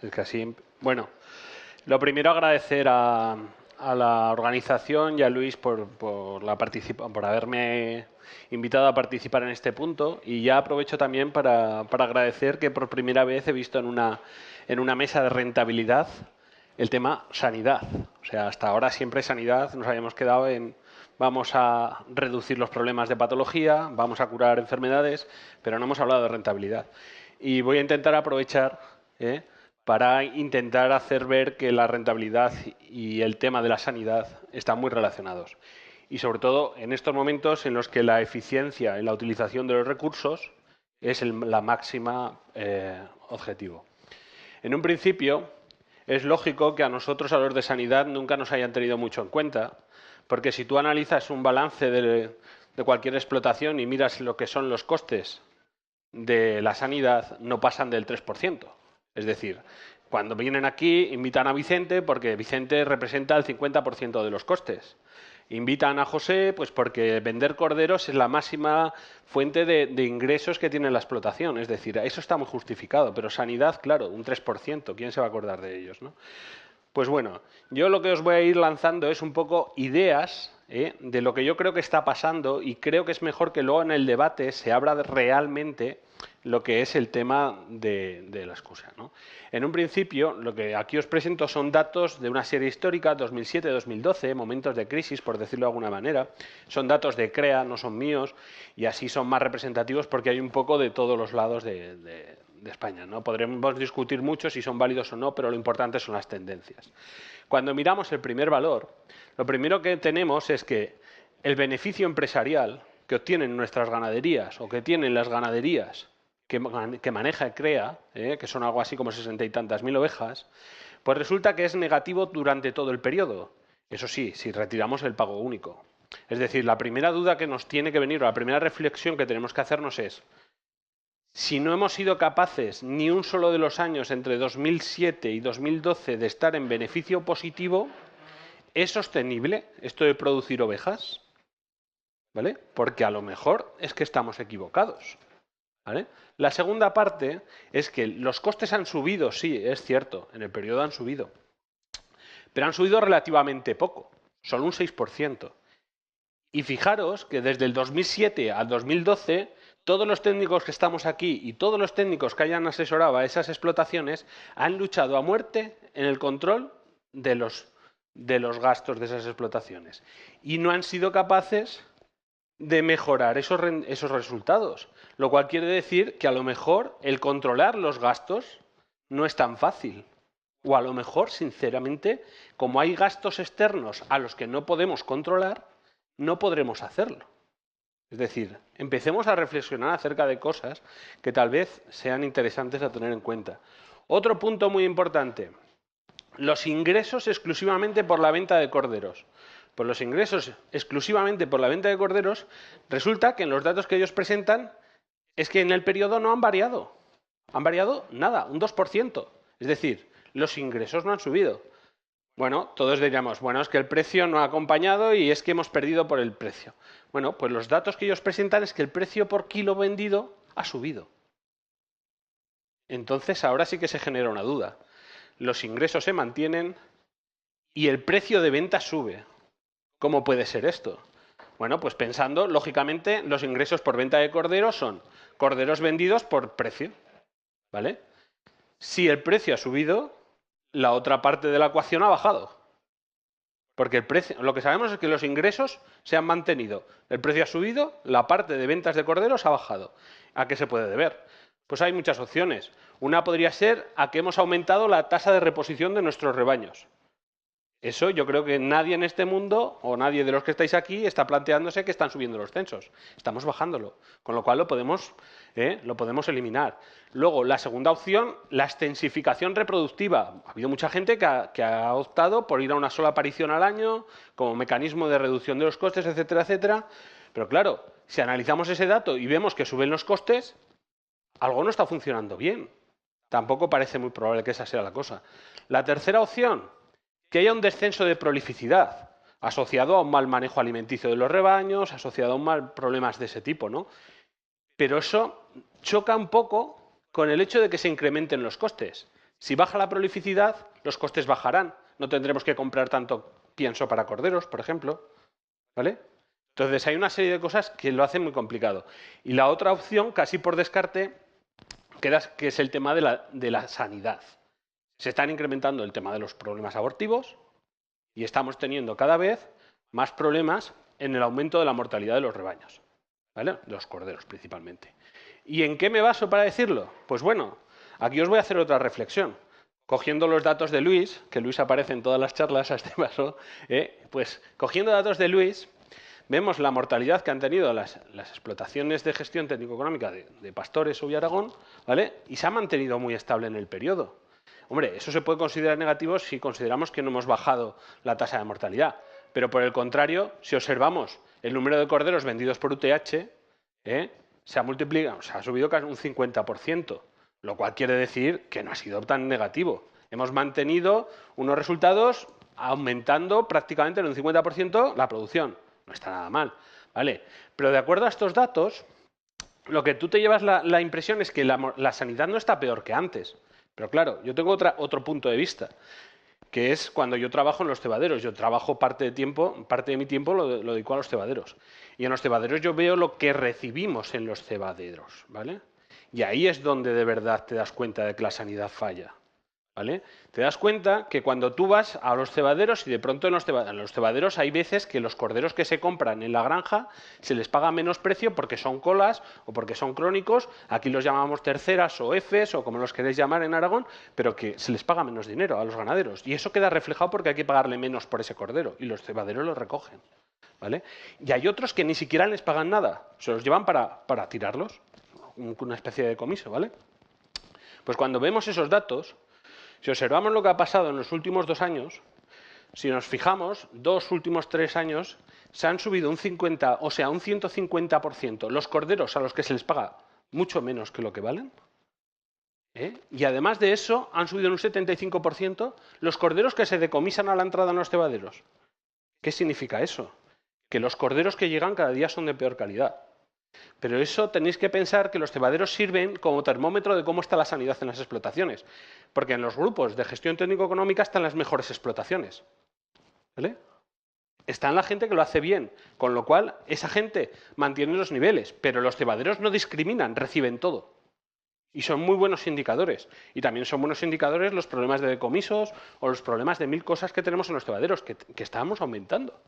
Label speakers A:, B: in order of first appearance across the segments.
A: Es que así, bueno, lo primero agradecer a la organización y a Luis por haberme invitado a participar en este punto, y ya aprovecho también para agradecer que por primera vez he visto en una mesa de rentabilidad el tema sanidad. O sea, hasta ahora siempre sanidad nos habíamos quedado en vamos a reducir los problemas de patología, vamos a curar enfermedades, pero no hemos hablado de rentabilidad. Y voy a intentar aprovechar para intentar hacer ver que la rentabilidad y el tema de la sanidad están muy relacionados. Y sobre todo en estos momentos en los que la eficiencia en la utilización de los recursos es la máxima objetivo. En un principio, es lógico que a nosotros, a los de sanidad, nunca nos hayan tenido mucho en cuenta, porque si tú analizas un balance de cualquier explotación y miras lo que son los costes de la sanidad, no pasan del 3%. Es decir, cuando vienen aquí, invitan a Vicente porque Vicente representa el 50% de los costes. Invitan a José pues porque vender corderos es la máxima fuente de ingresos que tiene la explotación. Es decir, eso está muy justificado, pero sanidad, claro, un 3%. ¿Quién se va a acordar de ellos, no? Pues bueno, yo lo que os voy a ir lanzando es un poco ideas de lo que yo creo que está pasando, y creo que es mejor que luego en el debate se abra realmente lo que es el tema de la excusa, ¿no? En un principio, lo que aquí os presento son datos de una serie histórica, 2007-2012, momentos de crisis, por decirlo de alguna manera. Son datos de CREA, no son míos, y así son más representativos porque hay un poco de todos los lados de España, ¿no? Podremos discutir mucho si son válidos o no, pero lo importante son las tendencias. Cuando miramos el primer valor, lo primero que tenemos es que el beneficio empresarial que obtienen nuestras ganaderías o que tienen las ganaderías que maneja CREA, que son algo así como 60 y tantas mil ovejas, pues resulta que es negativo durante todo el periodo. Eso sí, si retiramos el pago único. Es decir, la primera duda que nos tiene que venir, o la primera reflexión que tenemos que hacernos es: si no hemos sido capaces ni un solo de los años entre 2007 y 2012 de estar en beneficio positivo, ¿es sostenible esto de producir ovejas? ¿Vale? Porque a lo mejor es que estamos equivocados. ¿Vale? La segunda parte es que los costes han subido, sí, es cierto, en el periodo han subido, pero han subido relativamente poco, solo un 6%. Y fijaros que desde el 2007 al 2012, todos los técnicos que estamos aquí y todos los técnicos que hayan asesorado a esas explotaciones han luchado a muerte en el control de los gastos de esas explotaciones. Y no han sido capaces de mejorar esos resultados. Lo cual quiere decir que a lo mejor el controlar los gastos no es tan fácil. O a lo mejor, sinceramente, como hay gastos externos a los que no podemos controlar, no podremos hacerlo. Es decir, empecemos a reflexionar acerca de cosas que tal vez sean interesantes a tener en cuenta. Otro punto muy importante: los ingresos exclusivamente por la venta de corderos. Pues los ingresos exclusivamente por la venta de corderos, resulta que en los datos que ellos presentan es que en el periodo no han variado. Han variado nada, un 2%. Es decir, los ingresos no han subido. Bueno, todos diríamos, bueno, es que el precio no ha acompañado y es que hemos perdido por el precio. Bueno, pues los datos que ellos presentan es que el precio por kilo vendido ha subido. Entonces ahora sí que se genera una duda. Los ingresos se mantienen y el precio de venta sube. ¿Cómo puede ser esto? Bueno, pues pensando, lógicamente, los ingresos por venta de corderos son corderos vendidos por precio, ¿vale? Si el precio ha subido, la otra parte de la ecuación ha bajado. Porque el precio, lo que sabemos es que los ingresos se han mantenido. El precio ha subido, la parte de ventas de corderos ha bajado. ¿A qué se puede deber? Pues hay muchas opciones. Una podría ser a que hemos aumentado la tasa de reposición de nuestros rebaños. Eso yo creo que nadie en este mundo, o nadie de los que estáis aquí, está planteándose que están subiendo los censos. Estamos bajándolo, con lo cual lo podemos eliminar. Luego, la segunda opción, la extensificación reproductiva. Ha habido mucha gente que ha optado por ir a una sola aparición al año como mecanismo de reducción de los costes, etcétera, etcétera. Pero claro, si analizamos ese dato y vemos que suben los costes, algo no está funcionando bien. Tampoco parece muy probable que esa sea la cosa. La tercera opción, que haya un descenso de prolificidad asociado a un mal manejo alimenticio de los rebaños, asociado a problemas de ese tipo, ¿no? Pero eso choca un poco con el hecho de que se incrementen los costes. Si baja la prolificidad, los costes bajarán. No tendremos que comprar tanto pienso para corderos, por ejemplo. ¿Vale? Entonces hay una serie de cosas que lo hacen muy complicado. Y la otra opción, casi por descarte, que es el tema de la sanidad. Se están incrementando el tema de los problemas abortivos y estamos teniendo cada vez más problemas en el aumento de la mortalidad de los rebaños, ¿vale? De los corderos principalmente. ¿Y en qué me baso para decirlo? Pues bueno, aquí os voy a hacer otra reflexión. Cogiendo los datos de Luis, que Luis aparece en todas las charlas a este paso, pues cogiendo datos de Luis, vemos la mortalidad que han tenido las explotaciones de gestión técnico-económica de Pastores o Aragón, ¿vale? Y se ha mantenido muy estable en el periodo. Hombre, eso se puede considerar negativo si consideramos que no hemos bajado la tasa de mortalidad. Pero por el contrario, si observamos el número de corderos vendidos por UTH, se ha multiplicado, se ha subido casi un 50%, lo cual quiere decir que no ha sido tan negativo. Hemos mantenido unos resultados aumentando prácticamente en un 50% la producción. No está nada mal, ¿vale? Pero de acuerdo a estos datos, lo que tú te llevas la impresión es que la sanidad no está peor que antes. Pero claro, yo tengo otro punto de vista, que es cuando yo trabajo en los cebaderos. Yo trabajo parte de mi tiempo lo dedico a los cebaderos. Y en los cebaderos yo veo lo que recibimos en los cebaderos, ¿vale? Y ahí es donde de verdad te das cuenta de que la sanidad falla, ¿vale? Te das cuenta que cuando tú vas a los cebaderos y de pronto en los cebaderos hay veces que los corderos que se compran en la granja se les paga menos precio porque son colas o porque son crónicos, aquí los llamamos terceras o Fs o como los queréis llamar en Aragón, pero que se les paga menos dinero a los ganaderos y eso queda reflejado porque hay que pagarle menos por ese cordero y los cebaderos lo recogen, ¿vale? Y hay otros que ni siquiera les pagan nada, se los llevan para tirarlos, una especie de decomiso, ¿vale? Pues cuando vemos esos datos, si observamos lo que ha pasado en los últimos 2 años, si nos fijamos, 2 últimos 3 años, se han subido un 150% los corderos a los que se les paga mucho menos que lo que valen. Y además de eso, han subido en un 75% los corderos que se decomisan a la entrada en los cebaderos. ¿Qué significa eso? Que los corderos que llegan cada día son de peor calidad. Pero eso tenéis que pensar que los cebaderos sirven como termómetro de cómo está la sanidad en las explotaciones. Porque en los grupos de gestión técnico-económica están las mejores explotaciones, ¿vale? Está en la gente que lo hace bien, con lo cual esa gente mantiene los niveles, pero los cebaderos no discriminan, reciben todo. Y son muy buenos indicadores. Y también son buenos indicadores los problemas de decomisos o los problemas de 1000 cosas que tenemos en los cebaderos, que estamos aumentando.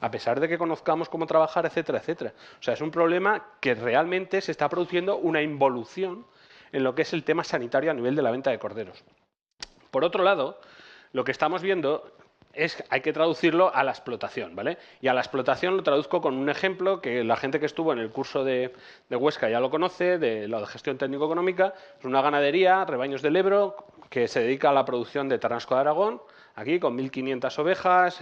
A: A pesar de que conozcamos cómo trabajar, etcétera, etcétera. O sea, es un problema que realmente se está produciendo una involución en lo que es el tema sanitario a nivel de la venta de corderos. Por otro lado, lo que estamos viendo es hay que traducirlo a la explotación, ¿vale? Y a la explotación lo traduzco con un ejemplo que la gente que estuvo en el curso de Huesca ya lo conoce, de la gestión técnico-económica. Es una ganadería, Rebaños del Ebro, que se dedica a la producción de Ternasco de Aragón, aquí con 1.500 ovejas,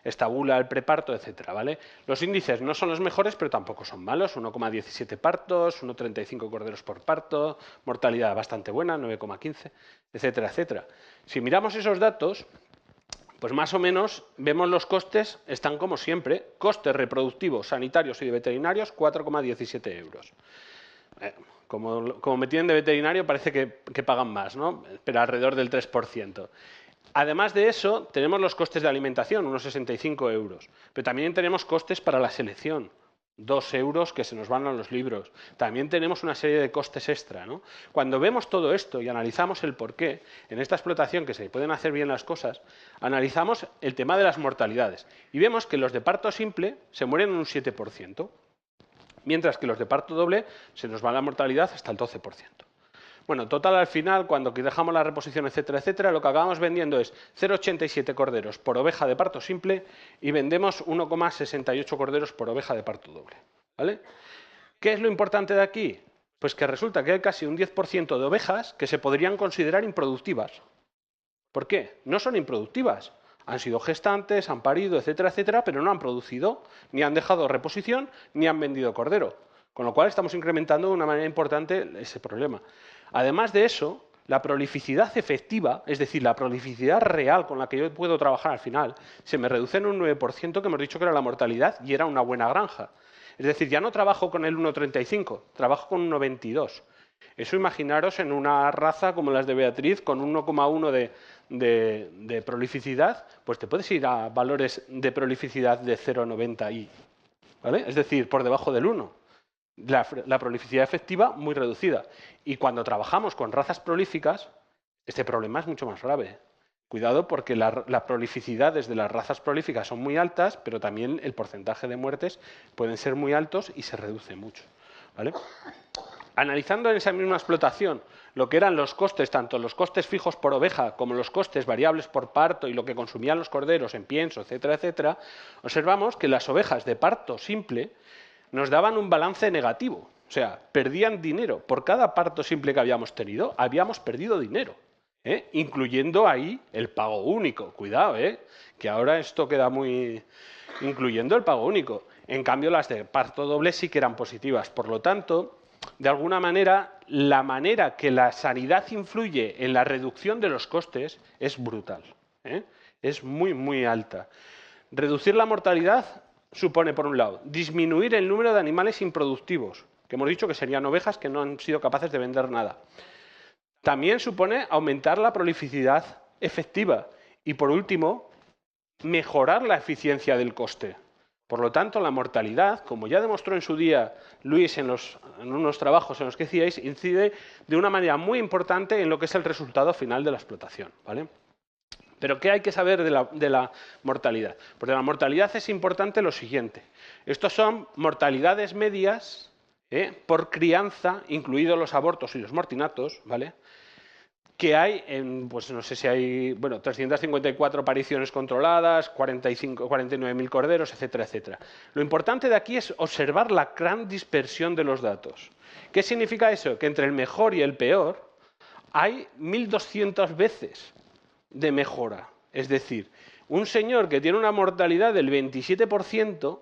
A: estabula el preparto, etcétera, ¿vale? Los índices no son los mejores, pero tampoco son malos, 1,17 partos, 1,35 corderos por parto, mortalidad bastante buena, 9,15, etcétera, etcétera. Si miramos esos datos, pues más o menos vemos los costes, están como siempre, costes reproductivos, sanitarios y de veterinarios, 4,17 euros. Como me tienen de veterinario parece que pagan más, ¿no? Pero alrededor del 3%. Además de eso, tenemos los costes de alimentación, unos 65 euros. Pero también tenemos costes para la selección, 2 euros que se nos van a los libros. También tenemos una serie de costes extra, ¿no? Cuando vemos todo esto y analizamos el porqué, en esta explotación que se pueden hacer bien las cosas, analizamos el tema de las mortalidades. Y vemos que los de parto simple se mueren en un 7%, mientras que los de parto doble se nos va la mortalidad hasta el 12%. Bueno, total al final, cuando dejamos la reposición, etcétera, etcétera, lo que acabamos vendiendo es 0,87 corderos por oveja de parto simple y vendemos 1,68 corderos por oveja de parto doble, ¿vale? ¿Qué es lo importante de aquí? Pues que resulta que hay casi un 10% de ovejas que se podrían considerar improductivas. ¿Por qué? No son improductivas. Han sido gestantes, han parido, etcétera, etcétera, pero no han producido, ni han dejado reposición, ni han vendido cordero. Con lo cual estamos incrementando de una manera importante ese problema. Además de eso, la prolificidad efectiva, es decir, la prolificidad real con la que yo puedo trabajar al final, se me reduce en un 9%, que hemos dicho que era la mortalidad y era una buena granja. Es decir, ya no trabajo con el 1,35, trabajo con un 1,22. Eso imaginaros en una raza como las de Beatriz, con 1,1 de prolificidad, pues te puedes ir a valores de prolificidad de 0,90 y, ¿vale? Es decir, por debajo del 1. La prolificidad efectiva muy reducida. Y cuando trabajamos con razas prolíficas, este problema es mucho más grave. Cuidado porque la prolificidades de las razas prolíficas son muy altas, pero también el porcentaje de muertes pueden ser muy altos y se reduce mucho, ¿vale? Analizando en esa misma explotación lo que eran los costes, tanto los costes fijos por oveja como los costes variables por parto y lo que consumían los corderos en pienso, etcétera, etcétera, observamos que las ovejas de parto simple nos daban un balance negativo. O sea, perdían dinero. Por cada parto simple que habíamos tenido, habíamos perdido dinero. Incluyendo ahí el pago único. Cuidado, que ahora esto queda muy... incluyendo el pago único. En cambio, las de parto doble sí que eran positivas. Por lo tanto, de alguna manera, la manera que la sanidad influye en la reducción de los costes es brutal. Es muy, muy alta. Reducir la mortalidad supone, por un lado, disminuir el número de animales improductivos, que hemos dicho que serían ovejas que no han sido capaces de vender nada. También supone aumentar la prolificidad efectiva y, por último, mejorar la eficiencia del coste. Por lo tanto, la mortalidad, como ya demostró en su día Luis en unos trabajos en los que hacíais, incide de una manera muy importante en lo que es el resultado final de la explotación, ¿vale? Pero ¿qué hay que saber de la mortalidad? Pues de la mortalidad es importante lo siguiente. Estos son mortalidades medias por crianza, incluidos los abortos y los mortinatos, ¿vale? Que hay en, pues no sé si hay, bueno, 354 apariciones controladas, 49.000 corderos, etcétera, etcétera. Lo importante de aquí es observar la gran dispersión de los datos. ¿Qué significa eso? Que entre el mejor y el peor hay 1.200 veces de mejora. Es decir, un señor que tiene una mortalidad del 27%,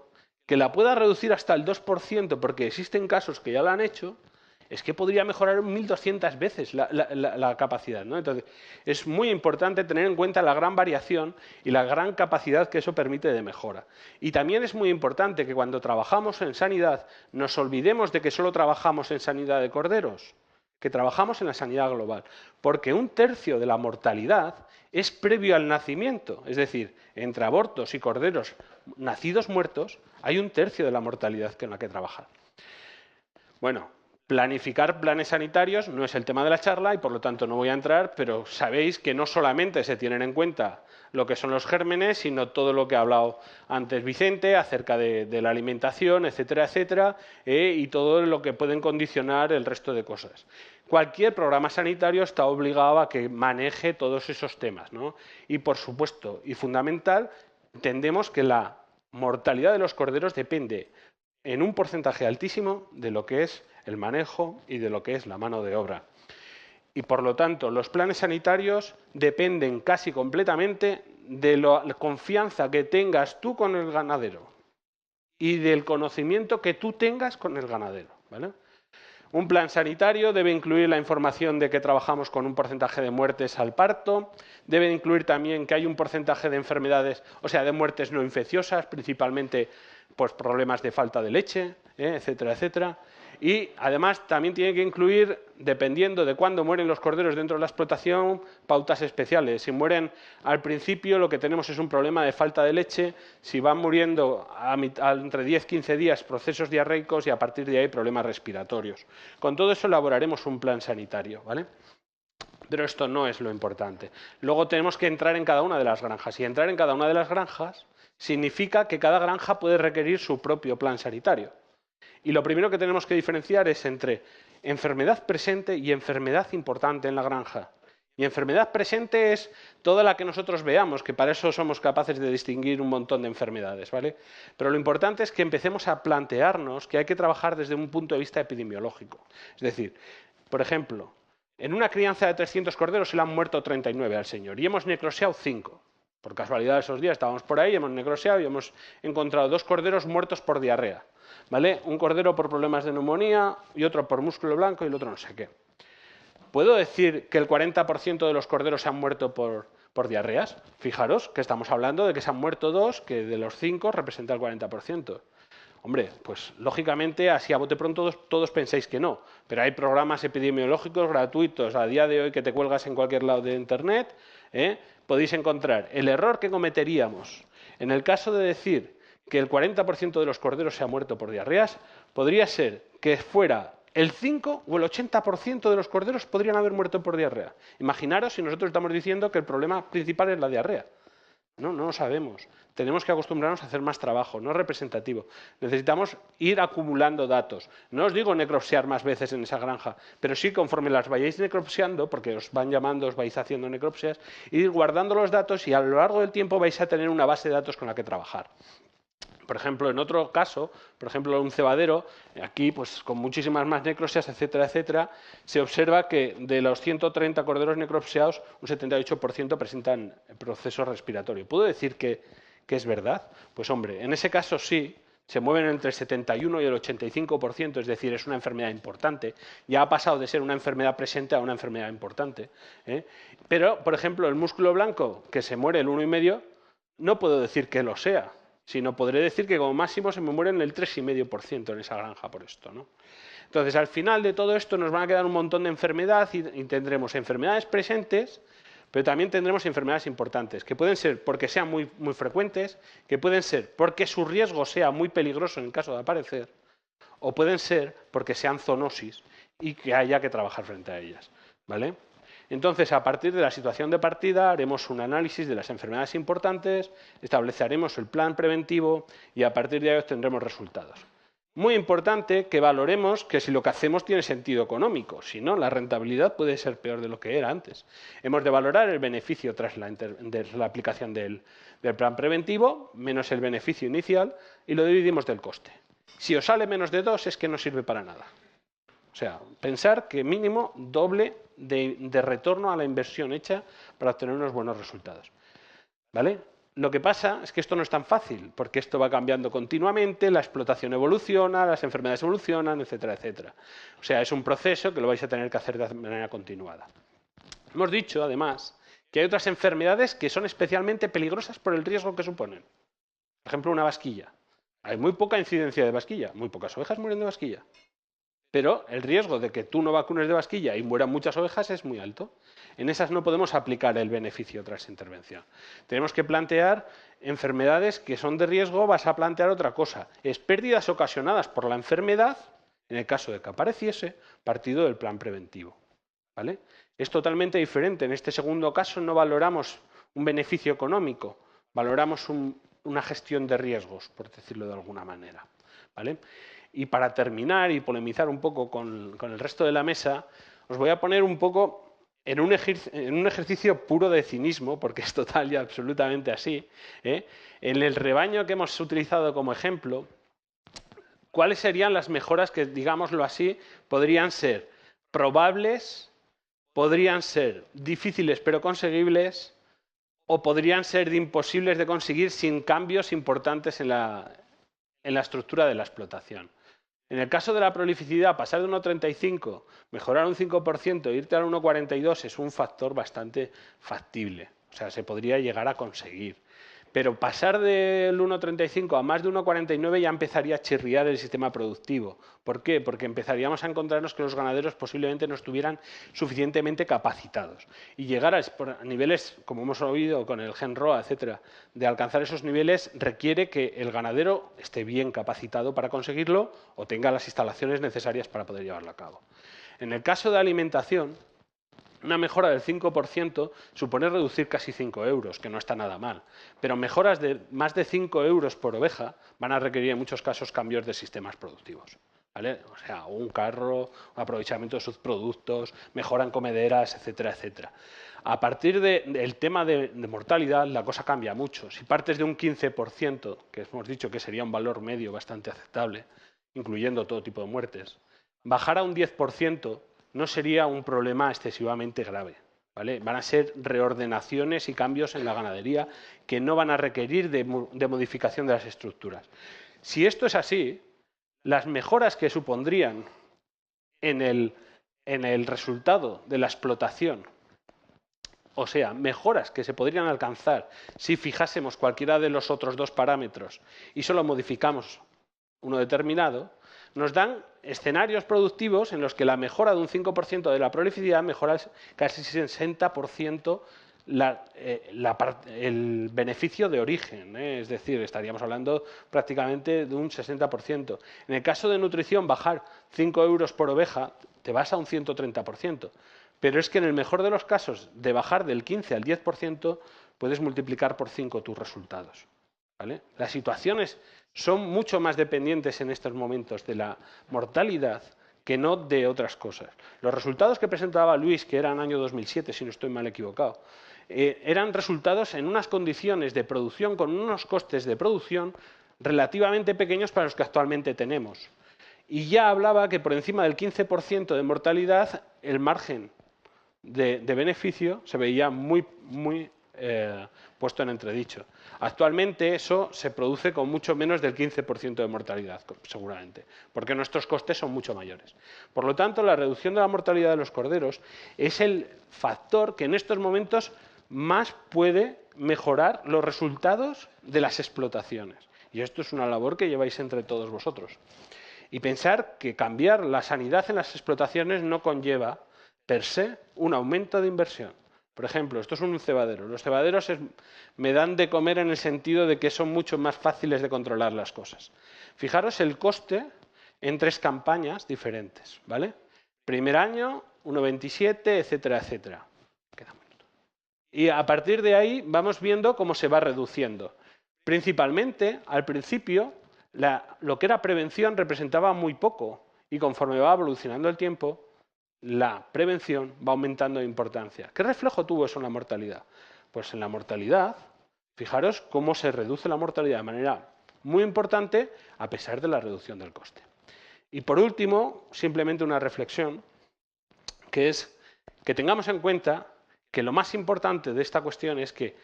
A: que la pueda reducir hasta el 2%, porque existen casos que ya lo han hecho, es que podría mejorar 1.200 veces la capacidad, ¿no? Entonces, es muy importante tener en cuenta la gran variación y la gran capacidad que eso permite de mejora. Y también es muy importante que cuando trabajamos en sanidad nos olvidemos de que solo trabajamos en sanidad de corderos, que trabajamos en la sanidad global, porque 1/3 de la mortalidad es previo al nacimiento, es decir, entre abortos y corderos nacidos muertos hay 1/3 de la mortalidad con la que trabajar. Bueno, planificar planes sanitarios no es el tema de la charla y por lo tanto no voy a entrar, pero sabéis que no solamente se tienen en cuenta lo que son los gérmenes, sino todo lo que ha hablado antes Vicente acerca de la alimentación, etcétera, etcétera, y todo lo que pueden condicionar el resto de cosas. Cualquier programa sanitario está obligado a que maneje todos esos temas, ¿no? Y por supuesto, y fundamental, entendemos que la mortalidad de los corderos depende en un porcentaje altísimo de lo que es el manejo y de lo que es la mano de obra. Y por lo tanto, los planes sanitarios dependen casi completamente de la confianza que tengas tú con el ganadero y del conocimiento que tú tengas con el ganadero, ¿vale? Un plan sanitario debe incluir la información de que trabajamos con un porcentaje de muertes al parto, debe incluir también que hay un porcentaje de enfermedades, o sea, de muertes no infecciosas, principalmente pues, problemas de falta de leche, etcétera, etcétera. Y además también tiene que incluir, dependiendo de cuándo mueren los corderos dentro de la explotación, pautas especiales. Si mueren al principio, lo que tenemos es un problema de falta de leche. Si van muriendo entre 10 y 15 días, procesos diarreicos y a partir de ahí problemas respiratorios. Con todo eso elaboraremos un plan sanitario, ¿vale? Pero esto no es lo importante. Luego tenemos que entrar en cada una de las granjas. Y entrar en cada una de las granjas significa que cada granja puede requerir su propio plan sanitario. Y lo primero que tenemos que diferenciar es entre enfermedad presente y enfermedad importante en la granja. Y enfermedad presente es toda la que nosotros veamos, que para eso somos capaces de distinguir un montón de enfermedades, ¿vale? Pero lo importante es que empecemos a plantearnos que hay que trabajar desde un punto de vista epidemiológico. Es decir, por ejemplo, en una crianza de 300 corderos se le han muerto 39 al señor y hemos necroseado 5. Por casualidad esos días estábamos por ahí, hemos necroseado y hemos encontrado 2 corderos muertos por diarrea. ¿Vale? Un cordero por problemas de neumonía y otro por músculo blanco y el otro no sé qué. ¿Puedo decir que el 40% de los corderos se han muerto por diarreas? Fijaros que estamos hablando de que se han muerto 2, que de los 5 representa el 40%. Hombre, pues lógicamente, así a bote pronto todos pensáis que no, pero hay programas epidemiológicos gratuitos a día de hoy que te cuelgas en cualquier lado de Internet, podéis encontrar el error que cometeríamos en el caso de decir que el 40% de los corderos se ha muerto por diarreas, podría ser que fuera el 5 o el 80% de los corderos podrían haber muerto por diarrea. Imaginaros si nosotros estamos diciendo que el problema principal es la diarrea. No lo sabemos. Tenemos que acostumbrarnos a hacer más trabajo, no es representativo. Necesitamos ir acumulando datos. No os digo necropsiar más veces en esa granja, pero sí conforme las vayáis necropsiando, porque os van llamando, os vais haciendo necropsias, ir guardando los datos y a lo largo del tiempo vais a tener una base de datos con la que trabajar. Por ejemplo, en otro caso, por ejemplo, un cebadero, aquí pues con muchísimas más necropsias, etcétera, etcétera, se observa que de los 130 corderos necropsiados, un 78% presentan proceso respiratorio. ¿Puedo decir que es verdad? Pues hombre, en ese caso sí, se mueven entre el 71 y el 85%, es decir, es una enfermedad importante. Ya ha pasado de ser una enfermedad presente a una enfermedad importante. Pero, por ejemplo, el músculo blanco, que se muere el 1,5%, no puedo decir que lo sea, sino podré decir que como máximo se me mueren el 3,5% en esa granja por esto, ¿no? Entonces, al final de todo esto nos van a quedar un montón de enfermedades y tendremos enfermedades presentes, pero también tendremos enfermedades importantes, que pueden ser porque sean muy frecuentes, que pueden ser porque su riesgo sea muy peligroso en caso de aparecer, o pueden ser porque sean zoonosis y que haya que trabajar frente a ellas, ¿vale? Entonces, a partir de la situación de partida, haremos un análisis de las enfermedades importantes, estableceremos el plan preventivo y a partir de ahí obtendremos resultados. Muy importante que valoremos que si lo que hacemos tiene sentido económico, si no, la rentabilidad puede ser peor de lo que era antes. Hemos de valorar el beneficio tras la aplicación del plan preventivo, menos el beneficio inicial, y lo dividimos del coste. Si os sale menos de 2 es que no sirve para nada. O sea, pensar que mínimo doble de retorno a la inversión hecha para obtener unos buenos resultados. ¿Vale? Lo que pasa es que esto no es tan fácil, porque esto va cambiando continuamente, la explotación evoluciona, las enfermedades evolucionan, etcétera, etcétera. O sea, es un proceso que lo vais a tener que hacer de manera continuada. Hemos dicho, además, que hay otras enfermedades que son especialmente peligrosas por el riesgo que suponen. Por ejemplo, una vasquilla. Hay muy poca incidencia de vasquilla, muy pocas ovejas mueren de vasquilla. Pero el riesgo de que tú no vacunes de vasquilla y mueran muchas ovejas es muy alto. En esas no podemos aplicar el beneficio tras intervención. Tenemos que plantear enfermedades que son de riesgo, vas a plantear otra cosa. Es pérdidas ocasionadas por la enfermedad, en el caso de que apareciese, partido del plan preventivo. ¿Vale? Es totalmente diferente. En este segundo caso no valoramos un beneficio económico, valoramos una gestión de riesgos, por decirlo de alguna manera. ¿Vale? Y para terminar y polemizar un poco con el resto de la mesa, os voy a poner un poco en un ejercicio puro de cinismo, porque es total y absolutamente así, en el rebaño que hemos utilizado como ejemplo, ¿cuáles serían las mejoras que, digámoslo así, podrían ser probables, podrían ser difíciles pero conseguibles, o podrían ser imposibles de conseguir sin cambios importantes en la estructura de la explotación? En el caso de la prolificidad, pasar de 1,35, mejorar un 5%, irte al 1,42 es un factor bastante factible. O sea, se podría llegar a conseguir. Pero pasar del 1,35 a más de 1,49 ya empezaría a chirriar el sistema productivo. ¿Por qué? Porque empezaríamos a encontrarnos que los ganaderos posiblemente no estuvieran suficientemente capacitados. Y llegar a niveles, como hemos oído con el gen ROA, etcétera, de alcanzar esos niveles requiere que el ganadero esté bien capacitado para conseguirlo o tenga las instalaciones necesarias para poder llevarlo a cabo. En el caso de alimentación, una mejora del 5% supone reducir casi 5 euros, que no está nada mal. Pero mejoras de más de 5 euros por oveja van a requerir en muchos casos cambios de sistemas productivos. ¿Vale? O sea, un carro, un aprovechamiento de sus productos, mejora en comederas, etcétera, etcétera. A partir del tema de mortalidad, la cosa cambia mucho. Si partes de un 15%, que hemos dicho que sería un valor medio bastante aceptable, incluyendo todo tipo de muertes, bajar a un 10% no sería un problema excesivamente grave. ¿Vale? Van a ser reordenaciones y cambios en la ganadería que no van a requerir de modificación de las estructuras. Si esto es así, las mejoras que supondrían en el resultado de la explotación, o sea, mejoras que se podrían alcanzar si fijásemos cualquiera de los otros dos parámetros y solo modificamos uno determinado, nos dan escenarios productivos en los que la mejora de un 5% de la prolificidad mejora casi 60% el beneficio de origen, es decir, estaríamos hablando prácticamente de un 60%. En el caso de nutrición, bajar 5 euros por oveja, te vas a un 130%. Pero es que en el mejor de los casos, de bajar del 15 al 10%, puedes multiplicar por 5 tus resultados, ¿vale? Las situaciones son mucho más dependientes en estos momentos de la mortalidad que no de otras cosas. Los resultados que presentaba Luis, que eran año 2007, si no estoy mal equivocado, eran resultados en unas condiciones de producción con unos costes de producción relativamente pequeños para los que actualmente tenemos. Y ya hablaba que por encima del 15% de mortalidad el margen de beneficio se veía muy puesto en entredicho. Actualmente eso se produce con mucho menos del 15% de mortalidad, seguramente, porque nuestros costes son mucho mayores. Por lo tanto, la reducción de la mortalidad de los corderos es el factor que en estos momentos más puede mejorar los resultados de las explotaciones. Y esto es una labor que lleváis entre todos vosotros. Y pensar que cambiar la sanidad en las explotaciones no conlleva, per se, un aumento de inversión. Por ejemplo, esto es un cebadero. Los cebaderos me dan de comer en el sentido de que son mucho más fáciles de controlar las cosas. Fijaros el coste en 3 campañas diferentes, ¿vale? Primer año, 1,27, etcétera, etcétera. Y a partir de ahí vamos viendo cómo se va reduciendo. Principalmente, al principio, lo que era prevención representaba muy poco y conforme va evolucionando el tiempo, la prevención va aumentando de importancia. ¿Qué reflejo tuvo eso en la mortalidad? Pues en la mortalidad, fijaros cómo se reduce la mortalidad de manera muy importante a pesar de la reducción del coste. Y por último, simplemente una reflexión, que es que tengamos en cuenta que lo más importante de esta cuestión es que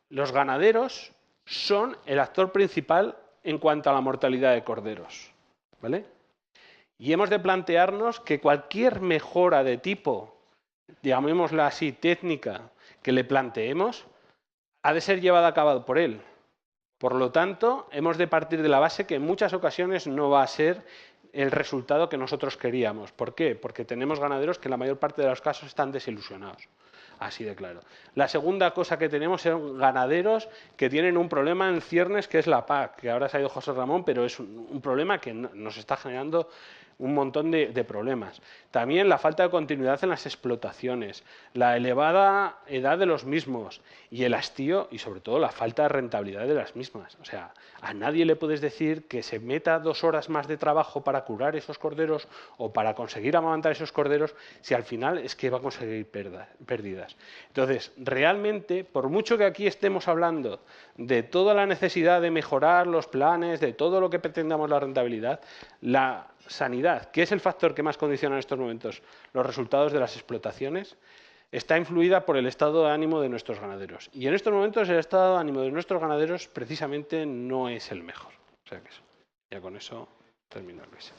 A: los ganaderos son el actor principal en cuanto a la mortalidad de corderos, ¿vale? Y hemos de plantearnos que cualquier mejora de tipo, llamémosla así, técnica, que le planteemos, ha de ser llevada a cabo por él. Por lo tanto, hemos de partir de la base que en muchas ocasiones no va a ser el resultado que nosotros queríamos. ¿Por qué? Porque tenemos ganaderos que en la mayor parte de los casos están desilusionados. Así de claro. La segunda cosa que tenemos son ganaderos que tienen un problema en ciernes, que es la PAC, que ahora se ha ido José Ramón, pero es un problema que nos está generando un montón de problemas. También la falta de continuidad en las explotaciones, la elevada edad de los mismos y el hastío y sobre todo la falta de rentabilidad de las mismas. O sea, a nadie le puedes decir que se meta 2 horas más de trabajo para curar esos corderos o para conseguir amamantar esos corderos si al final es que va a conseguir pérdidas. Entonces, realmente, por mucho que aquí estemos hablando de toda la necesidad de mejorar los planes, de todo lo que pretendamos la rentabilidad, la sanidad, que es el factor que más condiciona en estos momentos los resultados de las explotaciones, está influida por el estado de ánimo de nuestros ganaderos. Y en estos momentos el estado de ánimo de nuestros ganaderos precisamente no es el mejor. O sea que eso, ya con eso termino, Luis.